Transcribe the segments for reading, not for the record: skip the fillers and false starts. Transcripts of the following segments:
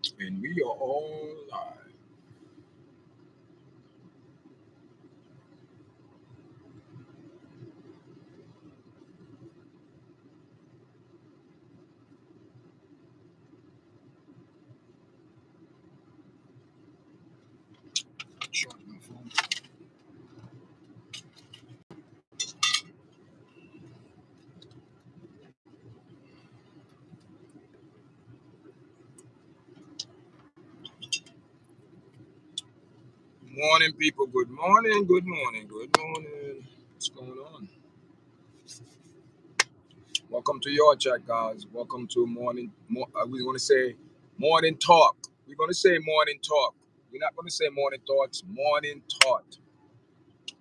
And we are all live. Charge my phone. Good morning, people. Good morning. Good morning. Good morning. What's going on? Welcome to Yardchat, guys. Welcome to morning. We're going to say morning talk. We're going to say morning talk. We're not going to say morning thoughts. Morning thought.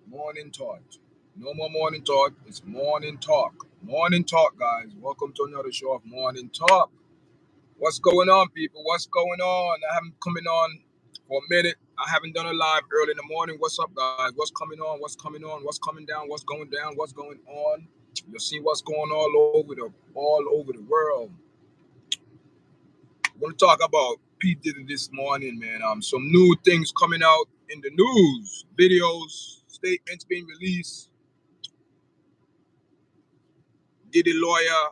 Morning thought. No more morning thought. It's morning talk. Morning talk, guys. Welcome to another show of morning talk. What's going on, people? What's going on? I haven't coming on for a minute. I haven't done a live early in the morning. What's up, guys? What's coming on? What's coming on? What's coming down? What's going down? What's going on? You'll see what's going all over the world. We're gonna talk about P. Diddy this morning, man. Some new things coming out in the news, videos, statements being released. Diddy lawyer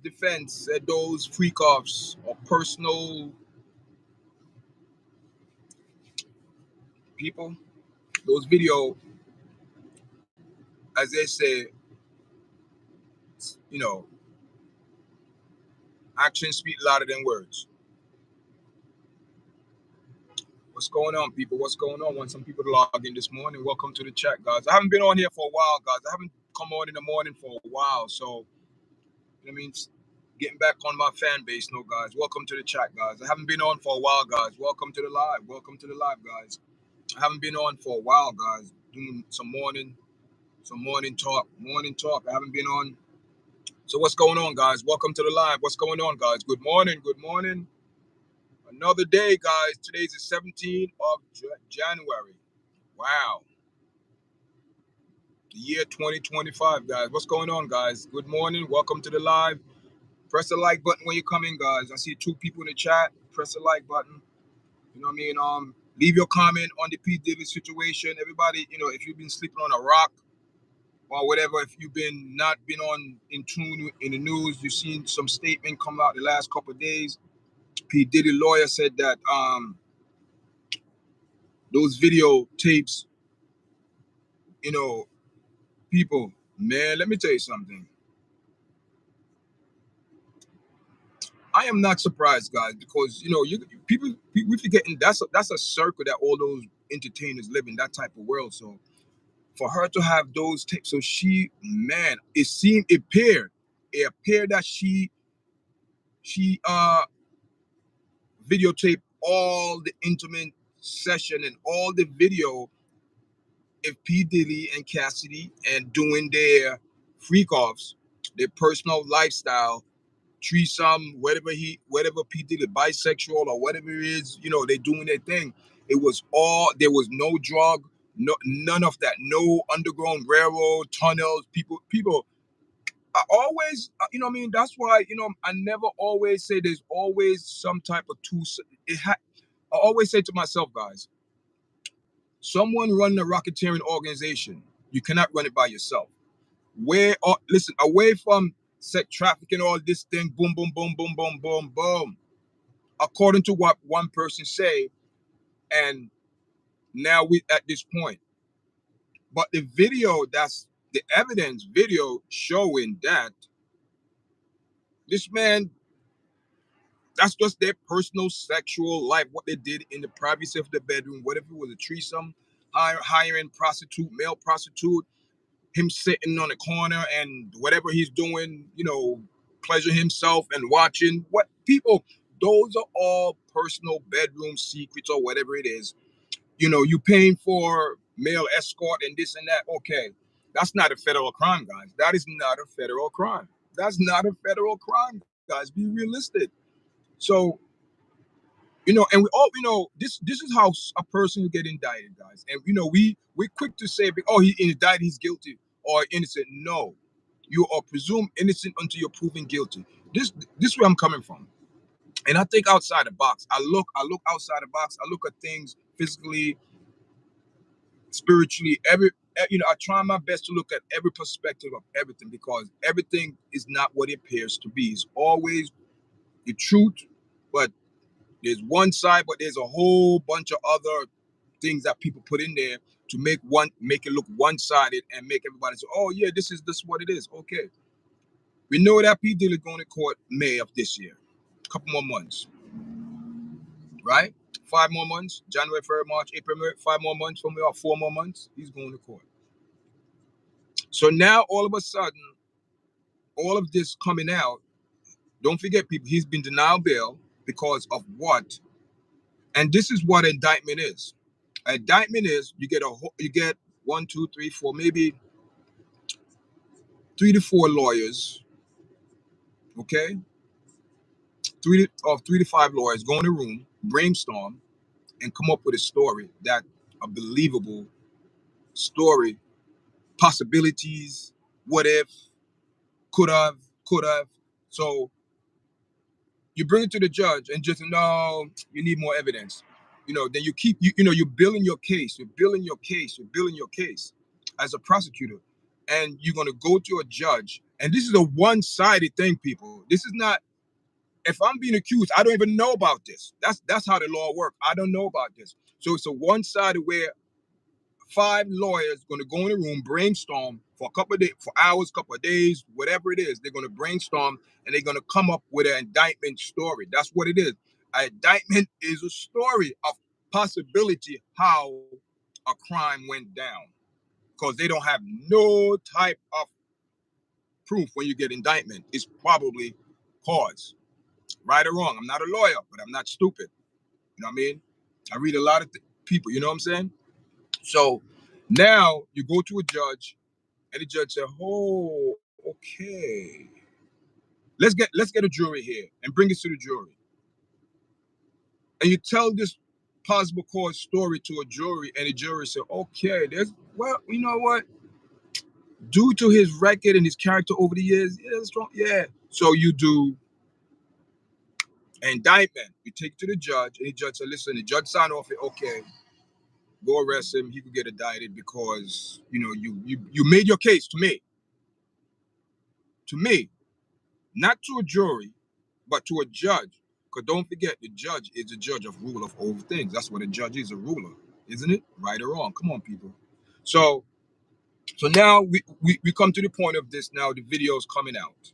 defense said those freak offs or personal people. Those video, as they say, you know, actions speak louder than words. What's going on, people? What's going on? Want some people to log in this morning? Welcome to the chat, guys. I haven't been on here for a while, guys. I haven't come on in the morning for a while, so I mean, getting back on my fan base, no, guys. Welcome to the chat, guys. I haven't been on for a while, guys. Welcome to the live. Welcome to the live, guys. I haven't been on for a while, guys. Doing some morning talk, morning talk. I haven't been on. So what's going on, guys? Welcome to the live. What's going on, guys? Good morning. Good morning. Another day, guys. Today's the 17th of January. Wow. The year 2025, guys. What's going on, guys? Good morning. Welcome to the live. Press the like button when you come in, guys. I see 2 people in the chat. Press the like button. You know what I mean? Leave your comment on the P. Diddy situation. Everybody, if you've been sleeping on a rock or whatever, if you've been not been on in tune in the news, you've seen some statement come out the last couple of days. P. Diddy lawyer said that those video tapes, you know, people, man, let me tell you something. I am not surprised, guys, because people we forgetting that's a circle that all those entertainers live in, that type of world. So for her to have those tapes, so she, man, it appeared that she videotaped all the intimate session and all the video of P. Diddy and Cassidy and doing their freak offs, their personal lifestyle, threesome, whatever P. Diddy, bisexual or whatever it is, they doing their thing. It was all, there was no drug, none of that, no underground railroad, tunnels, people. I always, what I mean, that's why, I never always say there's always some type of I always say to myself, guys, someone running a racketeering organization, you cannot run it by yourself. Listen, away from sex trafficking, all this thing, boom, boom, boom, boom, boom, boom, boom. According to what one person say, and now we at this point. But the video, that's the evidence video showing that this man, that's just their personal sexual life, what they did in the privacy of the bedroom, whatever it was, a threesome, hiring prostitute, male prostitute, him sitting on the corner and whatever he's doing, pleasure himself and watching what people, those are all personal bedroom secrets or whatever it is. You paying for male escort and this and that. Okay, that's not a federal crime, guys. That is not a federal crime. That's not a federal crime, guys. Be realistic. So, and we all, this is how a person will get indicted, guys. And we're quick to say, oh, he indicted, he's guilty or innocent. No, you are presumed innocent until you're proven guilty. This is where I'm coming from. And I think outside the box. I look outside the box. I look at things physically, spiritually, I try my best to look at every perspective of everything, because everything is not what it appears to be. It's always the truth, but there's one side, but there's a whole bunch of other things that people put in there to make it look one-sided and make everybody say, oh yeah, this is what it is. Okay. We know that P. Diddy going to court May of this year. A couple more months, right? 5 more months. January, February, March, April, May, 5 more months from now, or 4 more months, he's going to court. So now all of a sudden, all of this coming out, don't forget, people, he's been denied bail because of what? And this is what indictment is. Indictment is you get one, two, three, four, maybe 3 to 4 lawyers, okay? Three to five lawyers go in a room, brainstorm, and come up with a story, that a believable story, possibilities, what if, could have. So you bring it to the judge and just, no, you need more evidence. Then you keep, you're building your case, you're building your case as a prosecutor. And you're going to go to a judge. And this is a one-sided thing, people. This is not, if I'm being accused, I don't even know about this. That's how the law works. I don't know about this. So it's a one-sided where five lawyers going to go in the room, brainstorm for a couple of days, for hours, couple of days, whatever it is. They're going to brainstorm and they're going to come up with an indictment story. That's what it is. An indictment is a story of possibility how a crime went down, because they don't have no type of proof. When you get indictment, it's probably cause, right or wrong. I'm not a lawyer, but I'm not stupid. You know what I mean? I read a lot of people. You know what I'm saying? So now you go to a judge, and the judge said, "Oh, okay. Let's get a jury here and bring it to the jury." And you tell this possible cause story to a jury, and the jury said, "Okay, well, you know what? Due to his record and his character over the years, yeah, that's strong. Yeah." So you do indictment. You take it to the judge, and the judge said, "Listen." The judge signed off it. Okay, go arrest him. He could get indicted because you made your case to me. To me, not to a jury, but to a judge. Because don't forget, the judge is a judge of rule of all things. That's what a judge is, a ruler, isn't it? Right or wrong? Come on, people. So now we come to the point of this. Now the video is coming out.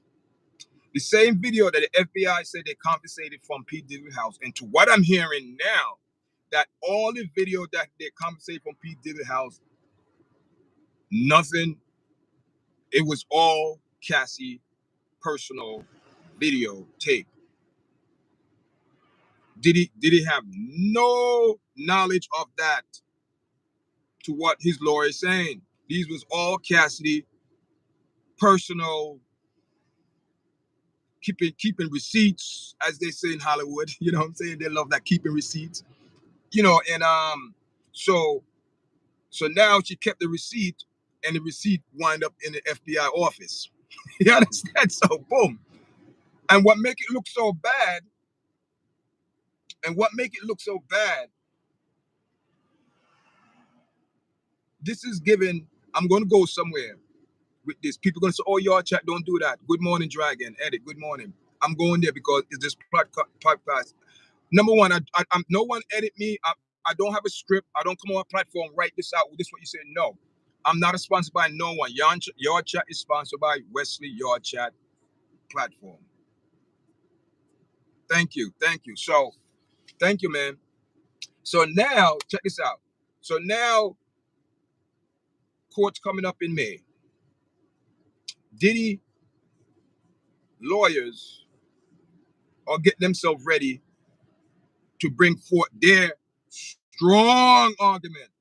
The same video that the FBI said they confiscated from P. Diddy house. And to what I'm hearing now, that all the video that they confiscated from P. Diddy house, nothing. It was all Cassie personal video tape. Did he have no knowledge of that, to what his lawyer is saying? These was all Cassidy personal, keeping receipts, as they say in Hollywood. You know what I'm saying? They love that, keeping receipts. And so now she kept the receipt, and the receipt wind up in the FBI office. You understand? So boom. And what make it look so bad, this is given, I'm gonna go somewhere with this. People gonna say, "Oh, Yardchat, don't do that." Good morning, Dragon. Edit. Good morning. I'm going there because it's this podcast. Number one, I'm no one edit me. I don't have a script. I don't come on a platform, write this out. This is what you say. No, I'm not sponsored by no one. Yardchat is sponsored by Wesley Yardchat platform. Thank you. So thank you, man. So now check this out. So now court's coming up in May. Diddy lawyers are getting themselves ready to bring forth their strong argument.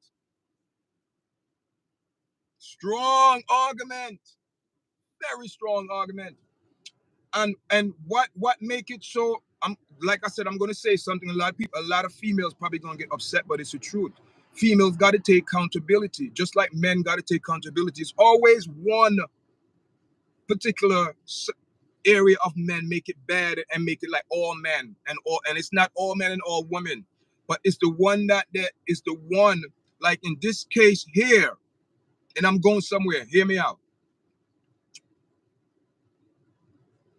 Strong argument. Very strong argument. And what make it so, like I said, I'm gonna say something. A lot of females probably gonna get upset, but it's the truth. Females gotta take accountability, just like men gotta take accountability. It's always one particular area of men make it bad and make it like all men and it's not all men and all women, but it's the one that is the one, like in this case here, and I'm going somewhere, hear me out.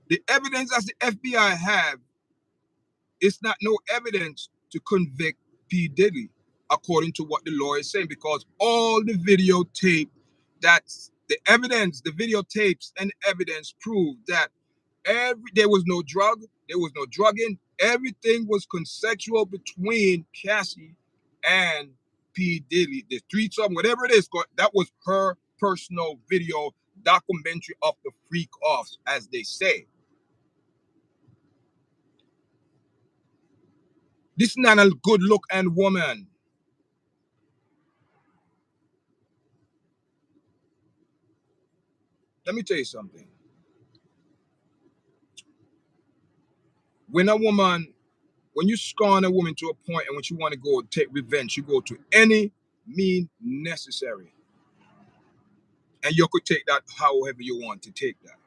The evidence as the FBI have, it's not no evidence to convict P. Diddy, according to what the lawyer is saying, because all the videotape, that's the evidence, the videotapes and evidence prove that there was no drug, there was no drugging, everything was consensual between Cassie and P. Diddy. The threesome, whatever it is, that was her personal video documentary of the freak offs, as they say. This is not a good look and woman. Let me tell you something. When a woman, when you scorn a woman to a point and when she want to go take revenge, you go to any mean necessary. And you could take that however you want to take that.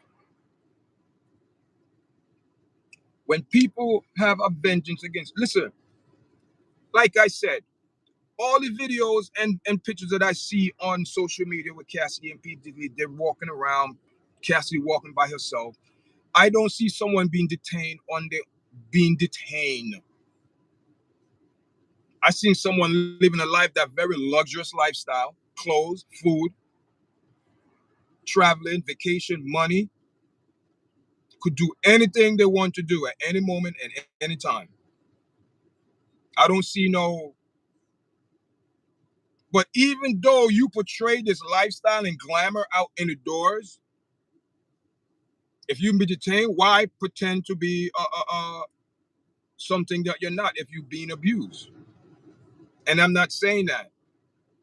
When people have a vengeance against, listen, like I said, all the videos and pictures that I see on social media with Cassidy and Pete Diddy, they're walking around, Cassidy walking by herself. I don't see someone being detained being detained. I seen someone living a life, that very luxurious lifestyle, clothes, food, traveling, vacation, money, could do anything they want to do at any moment and any time. I don't see no, but even though you portray this lifestyle and glamour out in the doors, if you can be detained, why pretend to be something that you're not if you're being abused? And I'm not saying that.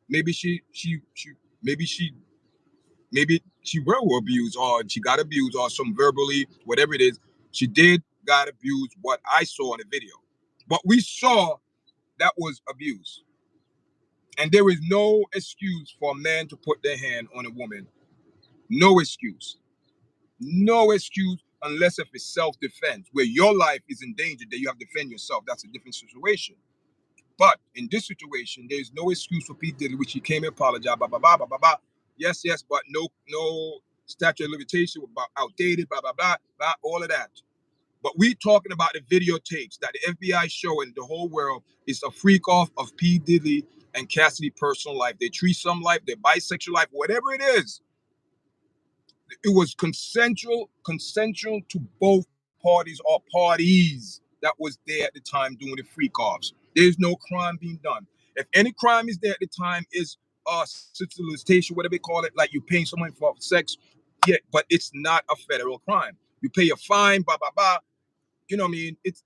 Maybe maybe she were abused or she got abused or some verbally, whatever it is. She did got abused, what I saw in the video. What we saw, that was abuse. And there is no excuse for a man to put their hand on a woman. No excuse. No excuse unless if it's self-defense, where your life is in danger, that you have to defend yourself. That's a different situation. But in this situation, there's no excuse for Pete Diddy, which he came and apologized, blah, blah, blah, blah, blah, blah. Yes, yes, but no statute of limitation, about outdated, blah, blah, blah, blah, all of that. But we talking about the videotapes that the FBI showing the whole world is a freak off of P. Diddy and Cassidy personal life. They treat some life, their bisexual life, whatever it is. It was consensual to both parties or parties that was there at the time doing the freak offs. There's no crime being done. If any crime is there at the time is solicitation, whatever they call it, like you paying someone for sex, yeah, but it's not a federal crime. You pay a fine, blah blah blah. You know what I mean? It's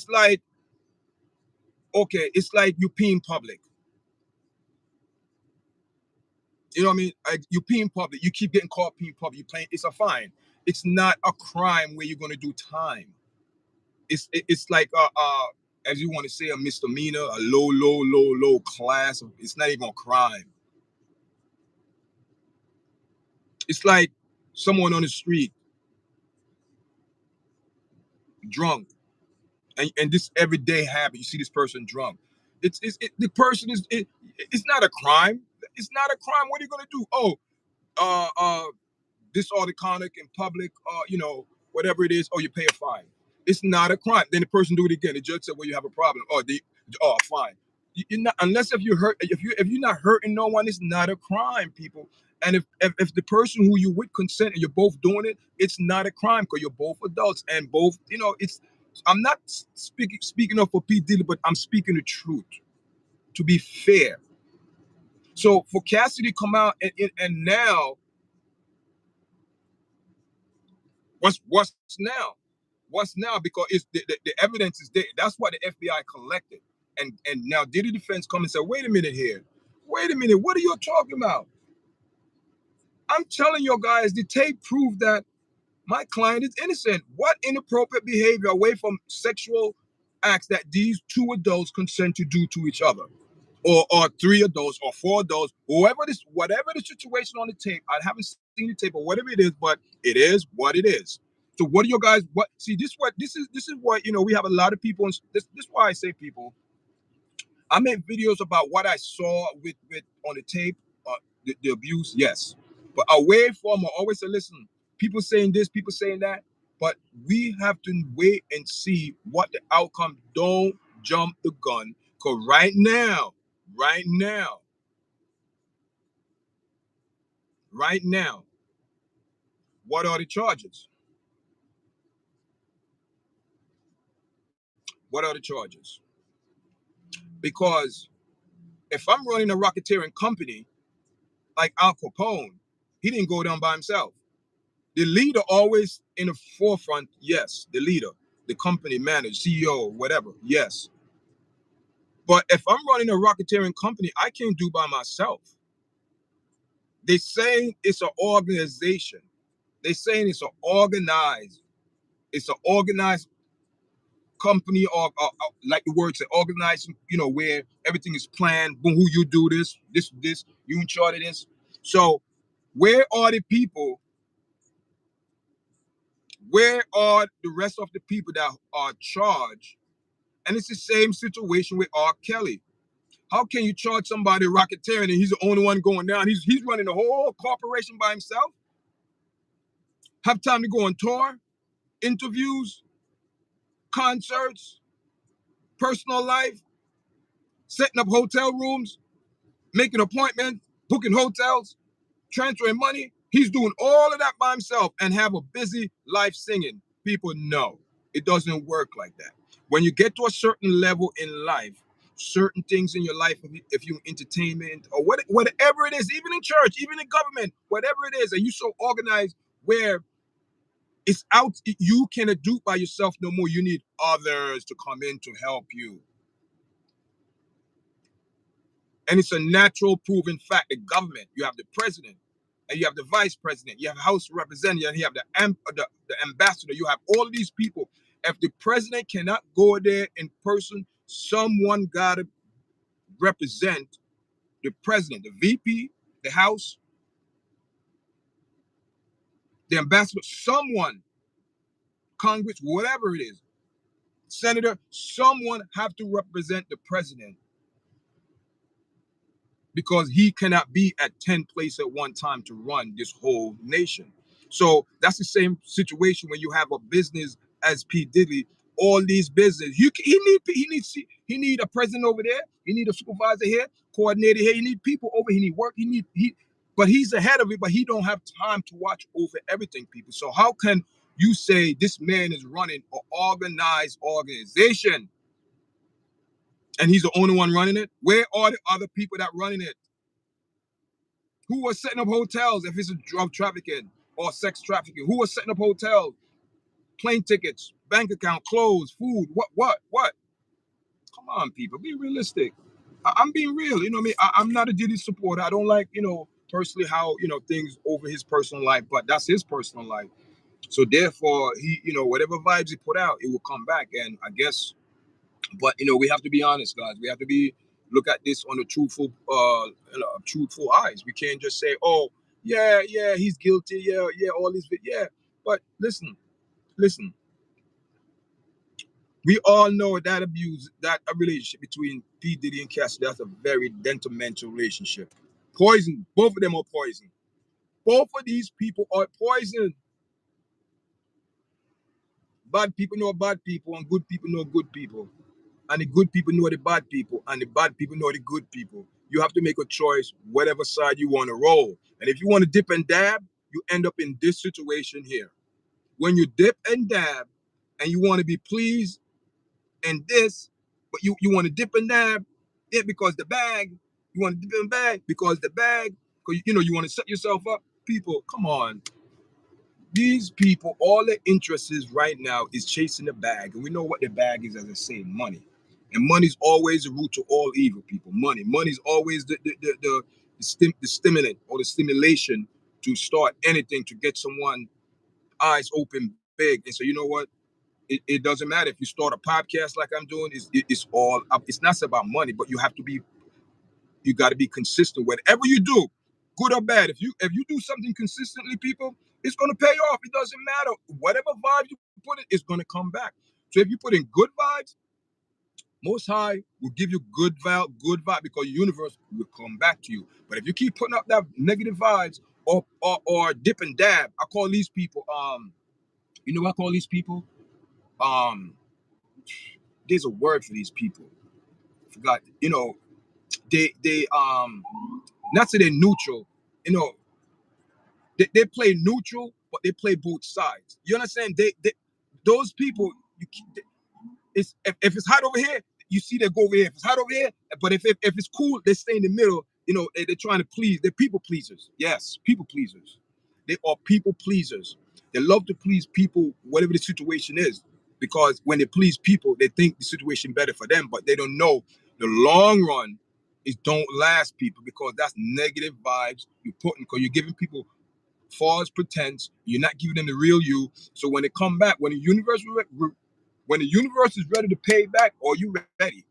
like, okay, it's like you pee in public. You know what I mean? Like you pee in public, you keep getting caught peeing in public. You playing, it's a fine. It's not a crime where you're gonna do time. It's like as you want to say, a misdemeanor, a low class. It's not even a crime. It's like someone on the street drunk, and this everyday habit. You see this person drunk. The person it's not a crime. It's not a crime. What are you gonna do? Oh, uh, uh, disorderly conduct in public, whatever it is, or you pay a fine. It's not a crime. Then the person do it again. The judge said, "Well, you have a problem." Oh, fine. You're not, unless if you hurt, if you're not hurting no one, it's not a crime, people. And if the person who you with consent and you're both doing it, it's not a crime because you're both adults and both, it's. I'm not speaking up for Pete Diddy, but I'm speaking the truth. To be fair, so for Cassidy to come out and now what's now? What's now? Because it's the evidence is there. That's what the FBI collected. And now did the defense come and say, wait a minute here. Wait a minute, what are you talking about? I'm telling you guys, the tape proved that my client is innocent. What inappropriate behavior away from sexual acts that these two adults consent to do to each other? Or three adults or four adults, whatever the situation on the tape, I haven't seen the tape or whatever it is, but it is what it is. So what are your guys? What see? This is what we have a lot of people. This is why I say people. I make videos about what I saw with on the tape, the abuse, yes, but away from I always say, listen, people saying this, people saying that, but we have to wait and see what the outcome. Don't jump the gun, cause right now, right now, what are the charges? What are the charges? Because if I'm running a racketeering company like Al Capone, he didn't go down by himself. The leader always in the forefront, yes, the leader, the company manager, CEO, whatever, yes. But if I'm running a racketeering company, I can't do by myself. They saying it's an organization. They saying it's an organized company or like the word say, organized, where everything is planned. Boom, who you do this, you in charge of this. So where are the people? Where are the rest of the people that are charged? And it's the same situation with R. Kelly. How can you charge somebody racketeering and he's the only one going down? He's running the whole corporation by himself. Have time to go on tour, interviews, concerts, personal life, setting up hotel rooms, making appointments, booking hotels, transferring money. He's doing all of that by himself and have a busy life singing. People know it doesn't work like that. When you get to a certain level in life, certain things in your life, if you entertainment or whatever it is, even in church, even in government, whatever it is, and you so organized where it's out, you cannot do it by yourself no more. You need others to come in to help you. And it's a natural proven fact. The government, you have the president, and you have the vice president, you have House Representative, and you have the ambassador. You have all of these people. If the president cannot go there in person, someone got to represent the president, the VP, the House, the ambassador, someone, Congress, whatever it is, senator, someone have to represent the president because he cannot be at 10 places at one time to run this whole nation. So that's the same situation when you have a business as P. Diddy, all these business. He need a president over there, he need a supervisor here, coordinator here, he need people over, he need work, but he's ahead of it, but he don't have time to watch over everything, people. So how can you say this man is running an organized organization and he's the only one running it? Where are the other people that running it? Who was setting up hotels if it's a drug trafficking or sex trafficking? Who was setting up hotels, plane tickets, bank account, clothes, food? What? Come on, people, be realistic. I'm being real. You know what I mean? I'm not a Diddy supporter. I don't like, personally how, things over his personal life, but that's his personal life. So therefore, he, whatever vibes he put out, it will come back. And I guess, but we have to be honest, guys. We have to be look at this on a truthful eyes. We can't just say, oh, yeah, he's guilty, yeah, all these, yeah. But listen. We all know that abuse, that a relationship between P Diddy and Cassidy, that's a very detrimental relationship. Poison. Both of them are poison. Both of these people are poison. Bad people know bad people, and good people know good people. And the good people know the bad people, and the bad people know the good people. You have to make a choice, whatever side you want to roll. And if you want to dip and dab, you end up in this situation here. When you dip and dab, and you want to be pleased and this, but you want to dip and dab, it because the bag, you want to dip and bag because the bag, because you want to set yourself up. People, come on. These people, all their interest is right now is chasing the bag. And we know what the bag is, as I say, money. And money's always the root to all evil, people. Money's always the stimulant or the stimulation to start anything, to get someone eyes open big. And so you know what? It doesn't matter if you start a podcast like I'm doing. It's all up. It's not about money, but you got to be consistent. Whatever you do, good or bad. If you do something consistently, people, it's going to pay off. It doesn't matter. Whatever vibe you put in, it's going to come back. So if you put in good vibes, Most High will give you good vibe because the universe will come back to you. But if you keep putting up that negative vibes or dip and dab, I call these people you know what I call these people? Um there's a word for these people. I forgot. They not say they're neutral, you know, they play neutral, but they play both sides. You understand? They those people if it's hot over here, you see they go over here. If it's hot over here, but if it's cool, they stay in the middle. They're trying to please. They're people pleasers. Yes, people pleasers. They are people pleasers. They love to please people, whatever the situation is, because when they please people, they think the situation better for them, but they don't know the long run is don't last people because that's negative vibes you're putting because you're giving people false pretense. You're not giving them the real you. So when they come back, when the universe is ready to pay back, are you ready?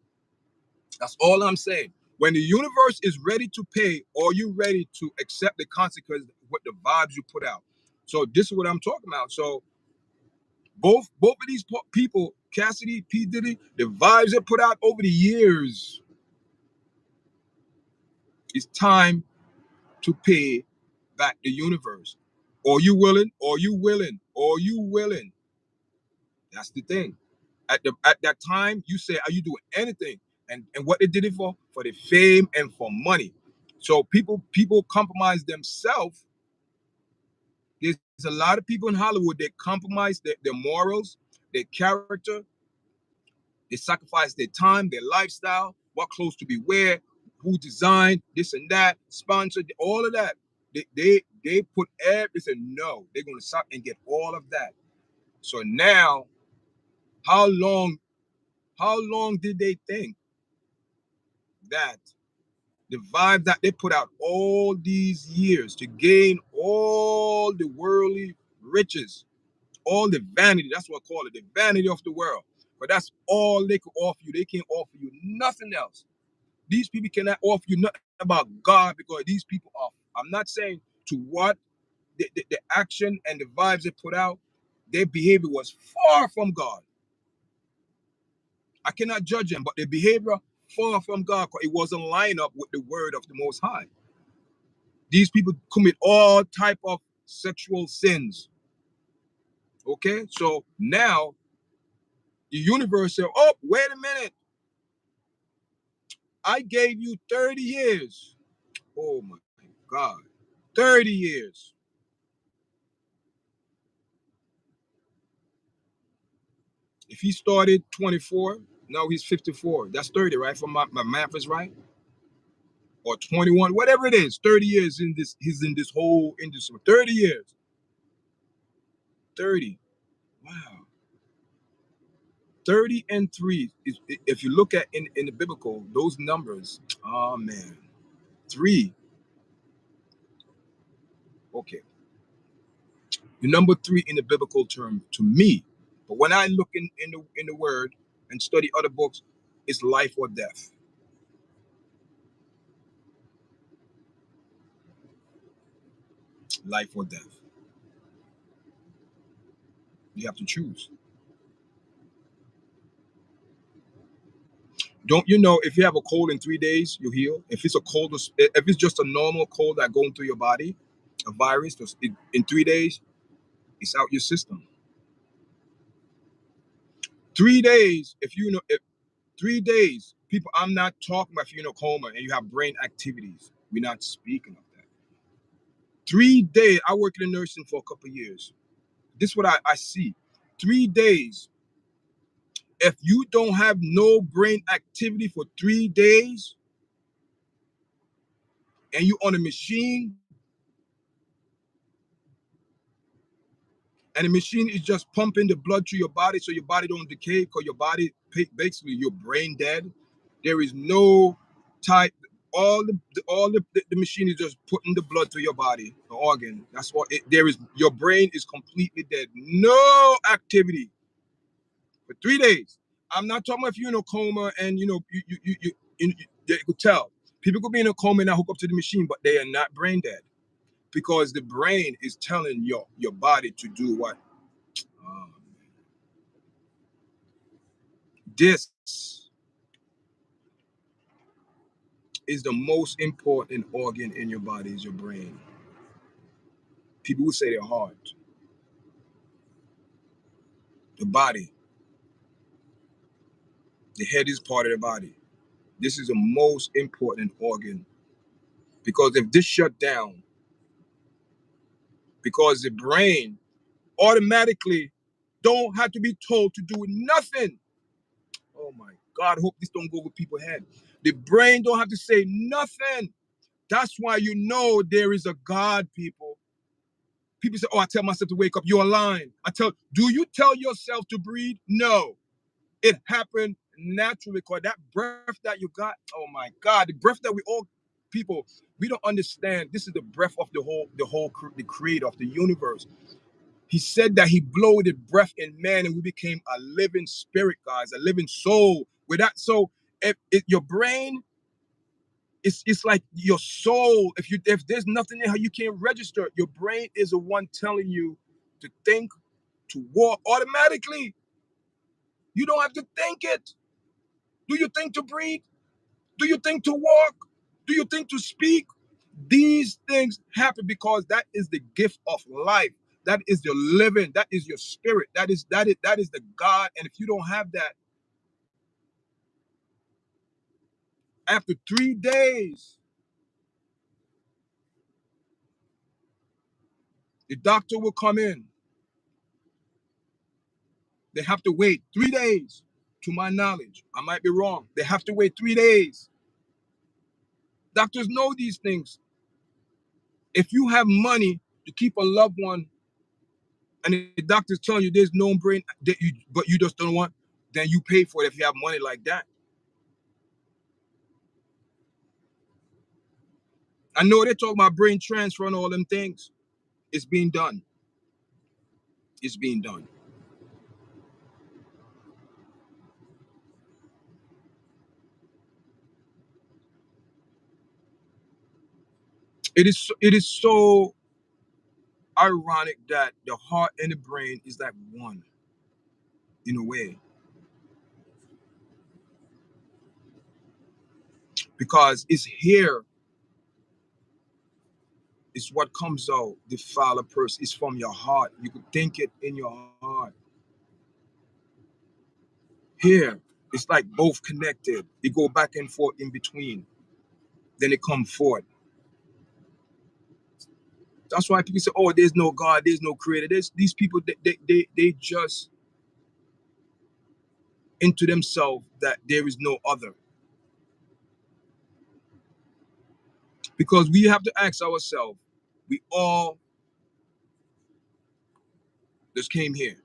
That's all I'm saying. When the universe is ready to pay, are you ready to accept the consequences with the vibes you put out? So this is what I'm talking about. So both of these people, Cassidy, P. Diddy, the vibes they put out over the years, it's time to pay back the universe. Are you willing? Are you willing? Are you willing? That's the thing. At that time, you say, are you doing anything? And what they did it for the fame and for money. So people compromise themselves. There's a lot of people in Hollywood that compromise their morals, their character. They sacrifice their time, their lifestyle, what clothes to be wear, who designed this and that, sponsored all of that. They put they said no, they're gonna stop and get all of that. So now, how long did they think that the vibe that they put out all these years to gain all the worldly riches, all the vanity, that's what I call it, the vanity of the world. But that's all they can offer you. They can't offer you nothing else. These people cannot offer you nothing about God because these people are, I'm not saying to what the action and the vibes they put out, their behavior was far from God. I cannot judge them, but their behavior far from God because it wasn't lined up with the word of the Most High. These people commit all type of sexual sins. Okay, so now the universe said, "Oh, wait a minute! I gave you 30 years. Oh my God, 30 years. If he started 24, now he's 54. That's 30, right? From my math is right, or 21, whatever it is. 30 years in this. He's in this whole industry. 30 years. 30. Wow. 30 and 3 is, if you look at in the biblical those numbers, oh man, 3, okay, the number 3 in the biblical term to me, but when I look in the word and study other books, it's life or death. Life or death. You have to choose. Don't you know if you have a cold in 3 days you heal? If it's a cold, if it's just a normal cold that going through your body, a virus, in 3 days it's out your system. 3 days, if you know, if 3 days, people, I'm not talking about if you're in a coma and you have brain activities. We're not speaking of that. 3 days, I worked in nursing for a couple of years. This is what I see. 3 days, if you don't have no brain activity for 3 days and you on a machine and the machine is just pumping the blood through your body so your body don't decay because your body, basically your brain dead. There is no type, the machine is just putting the blood through your body, the organ. That's what there is. Your brain is completely dead. No activity for 3 days. I'm not talking about if you're in a coma and you could tell. People could be in a coma and not hook up to the machine, but they are not brain dead. because the brain is telling your body to do what. Um, this is the most important organ in your body is your brain. People would say their heart, the body, the head is part of the body. This is the most important organ because if this shut down, because the brain automatically don't have to be told to do nothing. Oh my God, hope this don't go over people's head. The brain don't have to say nothing. That's why you know there is a God, people. People say, oh, I tell myself to wake up. You're lying. Do you tell yourself to breathe? No. It happened naturally because that breath that you got, oh my God, the breath that we all, people, we don't understand. This is the breath of the creator of the universe. He said that he blew the breath in man and we became a living spirit, guys, a living soul. With that, so if your brain, it's like your soul. If there's nothing in how you can't register, your brain is the one telling you to think, to walk automatically. You don't have to think it. Do you think to breathe? Do you think to walk? Do you think to speak? These things happen because that is the gift of life. That is your living. That is your spirit. That is the God. And if you don't have that, after 3 days, the doctor will come in. They have to wait 3 days, to my knowledge. I might be wrong. They have to wait 3 days. Doctors know these things. If you have money to keep a loved one and the doctor's telling you there's no brain that but you just don't want, then you pay for it if you have money like that. I know they talk about brain transfer and all them things. It's being done. It's being done. It is so ironic that the heart and the brain is like one in a way because it's here. It's what comes out. The father person is from your heart. You could think it in your heart. Here, it's like both connected. They go back and forth in between. Then they come forth. That's why people say, "Oh, there's no God, there's no creator." There's these people. They just into themselves that there is no other. Because we have to ask ourselves. We all just came here.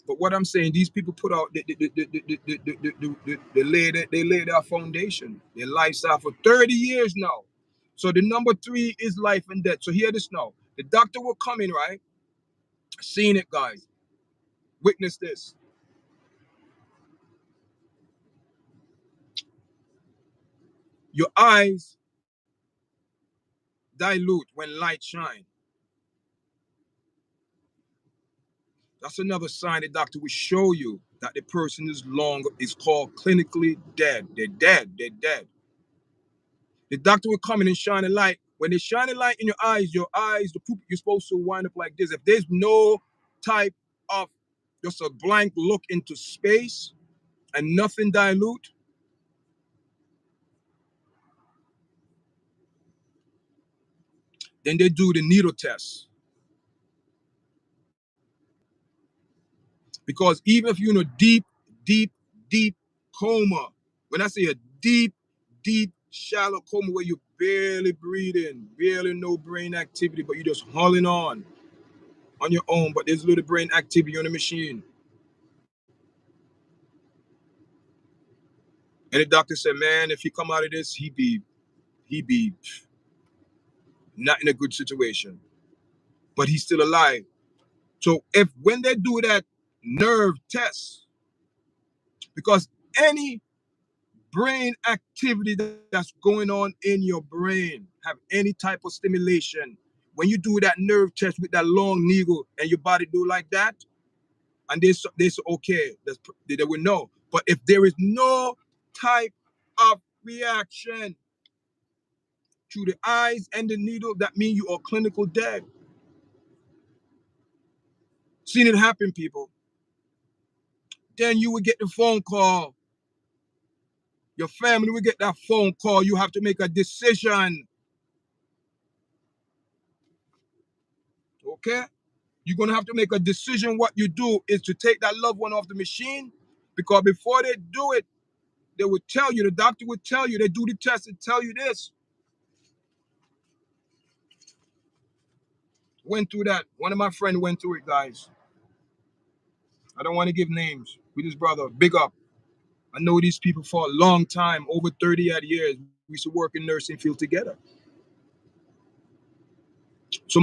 But what I'm saying, these people put out they lay their foundation, their lifestyle for 30 years now. So the number three is life and death. So hear this now. The doctor will come in, right? Seeing it, guys. Witness this. Your eyes dilute when light shine. That's another sign the doctor will show you that the person is called clinically dead. They're dead. They're dead. The doctor will come in and shine a light. When they shine a light in your eyes, the pupil, you're supposed to wind up like this. If there's no type of just a blank look into space and nothing dilute, then they do the needle test. Because even if you're in a deep, deep, deep coma, when I say a deep, deep, shallow coma where you're barely breathing, barely no brain activity, but you're just hauling on your own, but there's a little brain activity on the machine. And the doctor said, man, if he come out of this, he be not in a good situation. But he's still alive. So if when they do that nerve test, because any brain activity that's going on in your brain, have any type of stimulation. When you do that nerve test with that long needle and your body do like that, and they say okay, they will know. But if there is no type of reaction to the eyes and the needle, that means you are clinical dead. Seen it happen, people. Then you would get the phone call. Your family will get that phone call. You have to make a decision. Okay? You're going to have to make a decision. What you do is to take that loved one off the machine, because before they do it, they would tell you, the doctor would tell you, they do the test and tell you this. Went through that. One of my friends went through it, guys. I don't want to give names. With his brother, big up. I know these people for a long time, over 30 odd years. We used to work in nursing field together. So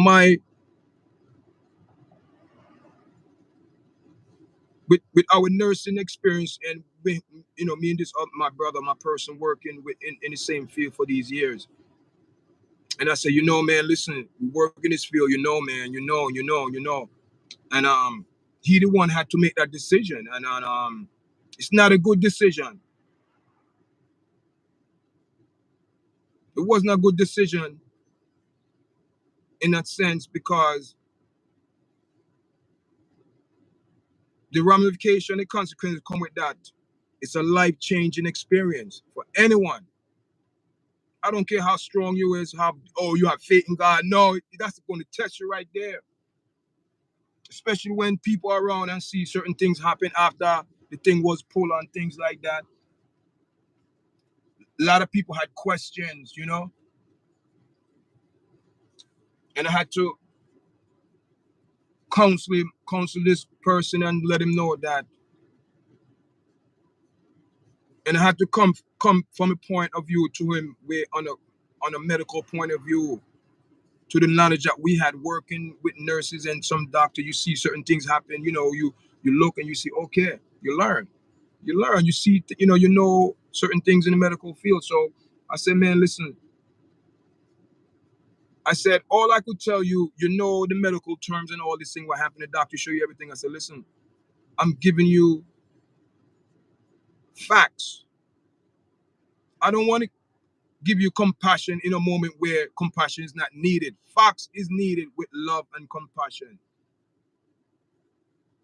with our nursing experience, and me and this my brother, my person working in the same field for these years. And I said, man, listen, we work in this field, man, And he the one had to make that decision. And it's not a good decision. It wasn't a good decision in that sense, because the ramification, the consequences come with that. It's a life-changing experience for anyone. I don't care how strong you is, you have faith in God. No, that's going to test you right there. Especially when people are around and see certain things happen after the thing was pulled on, things like that. A lot of people had questions, and I had to counsel this person and let him know that. And I had to come from a point of view to him, where on a medical point of view, to the knowledge that we had working with nurses and some doctor. You see certain things happen, you look and you see, okay, you learn, you see, certain things in the medical field. So I said, man, listen, I said, all I could tell you, the medical terms and all this thing, what happened, the doctor show you everything. I said, listen, I'm giving you facts. I don't want to give you compassion in a moment where compassion is not needed. Facts is needed with love and compassion.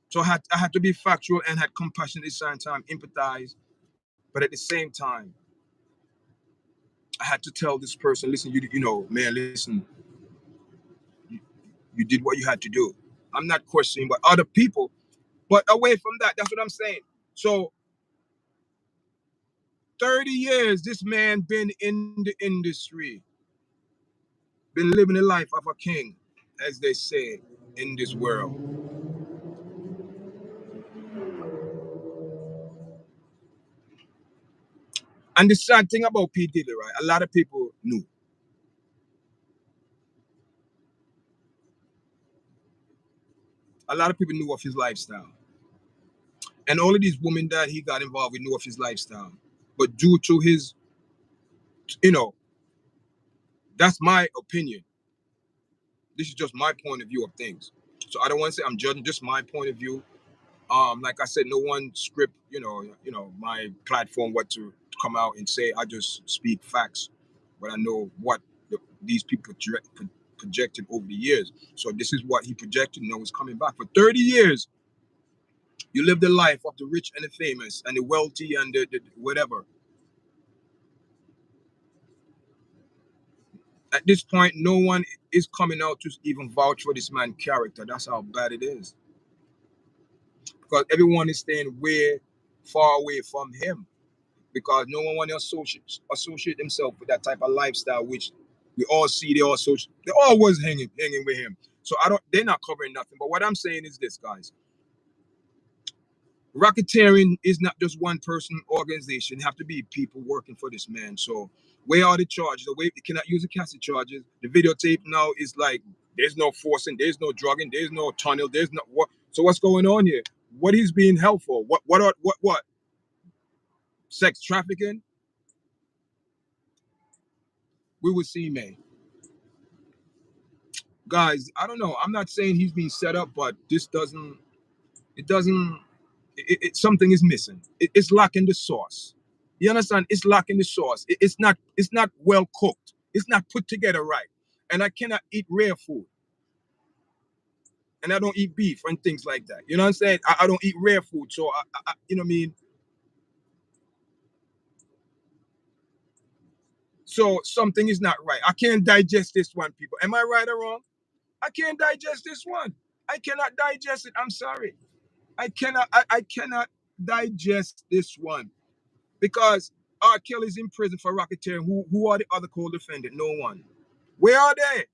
So I had to be factual and had compassion at the same time, empathize. But at the same time, I had to tell this person, listen, man, listen, you did what you had to do. I'm not questioning what other people, but away from that, that's what I'm saying. So 30 years, this man been in the industry, been living the life of a king, as they say in this world. And the sad thing about P. Diddy, right? A lot of people knew. A lot of people knew of his lifestyle. And all of these women that he got involved with knew of his lifestyle. But due to his, you know, that's my opinion. This is just my point of view of things. So I don't want to say I'm judging, just my point of view. Like I said, no one script, my platform what to come out and say. I just speak facts, but I know what these people projected over the years. So this is what he projected. It's coming back for 30 years. You live the life of the rich and the famous and the wealthy and the whatever. At this point, no one is coming out to even vouch for this man's character. That's how bad it is. Because everyone is staying way far away from him. Because no one wants to associate themselves with that type of lifestyle, which we all see. They always hanging with him. So they're not covering nothing. But what I'm saying is this, guys. Racketeering is not just one person organization. It have to be people working for this man. So where are the charges? The way you cannot use the cassette charges. The videotape now is like there's no forcing, there's no drugging, there's no tunnel, there's no what. So what's going on here? What he's being held for? What? Sex trafficking? we will see May. Guys, I don't know. I'm not saying he's being set up, but this doesn't, it doesn't, something is missing. It's lacking the sauce. You understand? It's lacking the sauce. It's not well cooked. It's not put together right. And I cannot eat rare food. And I don't eat beef and things like that. You know what I'm saying? I don't eat rare food. So, you know what I mean? So something is not right. I can't digest this one, people. Am I right or wrong? I can't digest this one. I cannot digest it. I'm sorry. I cannot digest this one. Because R. Kelly's in prison for racketeering. Who are the other co-defendants? No one. Where are they?